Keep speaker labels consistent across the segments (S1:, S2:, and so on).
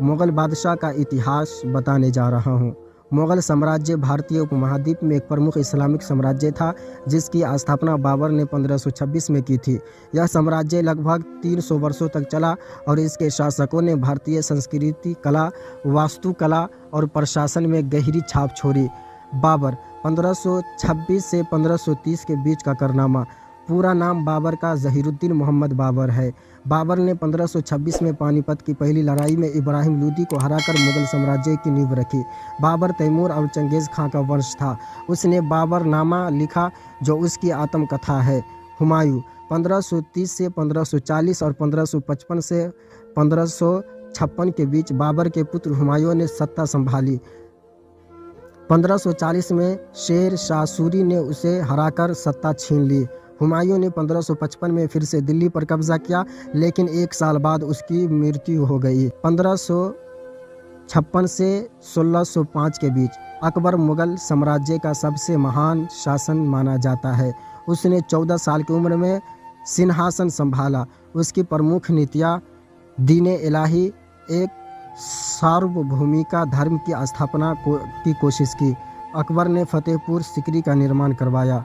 S1: मुग़ल बादशाह का इतिहास बताने जा रहा हूँ। मुग़ल साम्राज्य भारतीय उपमहाद्वीप में एक प्रमुख इस्लामिक साम्राज्य था, जिसकी स्थापना बाबर ने 1526 में की थी। यह साम्राज्य लगभग 300 वर्षों तक चला और इसके शासकों ने भारतीय संस्कृति, कला, वास्तुकला और प्रशासन में गहरी छाप छोड़ी। बाबर 1526 से 1530 के बीच का कारनामा। पूरा नाम बाबर का ज़हीरुद्दीन मोहम्मद बाबर है। बाबर ने 1526 में पानीपत की पहली लड़ाई में इब्राहिम लोदी को हराकर मुग़ल साम्राज्य की नींव रखी। बाबर तैमूर और चंगेज़ खां का वंश था। उसने बाबरनामा लिखा, जो उसकी आत्मकथा है। हुमायूं 1530 से 1540 और 1555 से 1556 के बीच बाबर के पुत्र हुमायूं ने सत्ता संभाली। 1540 में शेर शाह सूरी ने उसे हराकर सत्ता छीन ली। हुमायूं ने 1555 में फिर से दिल्ली पर कब्जा किया, लेकिन एक साल बाद उसकी मृत्यु हो गई। 1556 से 1605 के बीच अकबर मुग़ल साम्राज्य का सबसे महान शासक माना जाता है। उसने 14 साल की उम्र में सिंहासन संभाला। उसकी प्रमुख नीतियाँ दीन-ए इलाही, एक सार्वभौमिक धर्म की स्थापना की कोशिश की। अकबर ने फतेहपुर सीकरी का निर्माण करवाया।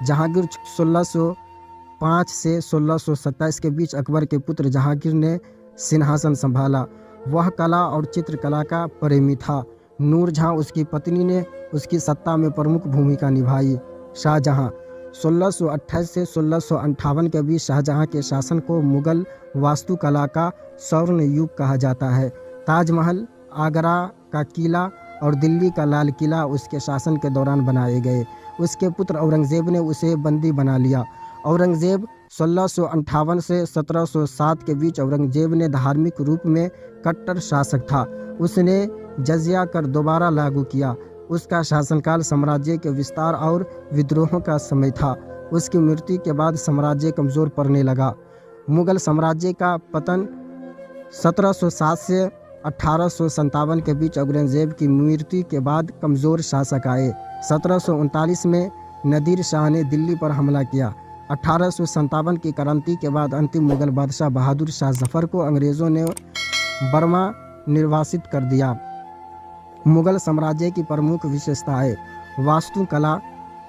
S1: जहांगीर 1605 से 1627 के बीच अकबर के पुत्र जहांगीर ने सिंहासन संभाला। वह कला और चित्रकला का प्रेमी था। नूरजहां उसकी पत्नी ने उसकी सत्ता में प्रमुख भूमिका निभाई। शाहजहां 1628 से 1658 के बीच शाहजहां के शासन को मुग़ल वास्तुकला का स्वर्ण युग कहा जाता है। ताजमहल, आगरा का किला और दिल्ली का लाल किला उसके शासन के दौरान बनाए गए। उसके पुत्र औरंगज़ेब ने उसे बंदी बना लिया। औरंगज़ेब 1658 से 1707 के बीच औरंगज़ेब ने धार्मिक रूप में कट्टर शासक था। उसने जजिया कर दोबारा लागू किया। उसका शासनकाल साम्राज्य के विस्तार और विद्रोहों का समय था। उसकी मृत्यु के बाद साम्राज्य कमज़ोर पड़ने लगा। मुग़ल साम्राज्य का पतन 1707 से 1857 के बीच औरंगज़ेब की मृत्यु के बाद कमज़ोर शासक आए। 1739 में नादिर शाह ने दिल्ली पर हमला किया। 1857 की क्रांति के बाद अंतिम मुग़ल बादशाह बहादुर शाह जफ़र को अंग्रेज़ों ने बर्मा निर्वासित कर दिया। मुग़ल साम्राज्य की प्रमुख विशेषताएं: वास्तुकला,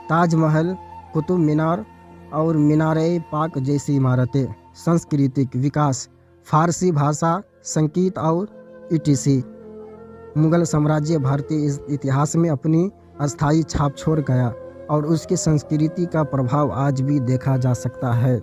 S1: ताजमहल, कुतुब मीनार और मीनार-ए-पाक जैसी इमारतें। सांस्कृतिक विकास, फ़ारसी भाषा, संगीत और ईटीसी। मुग़ल साम्राज्य भारतीय इतिहास में अपनी अस्थायी छाप छोड़ गया और उसकी संस्कृति का प्रभाव आज भी देखा जा सकता है।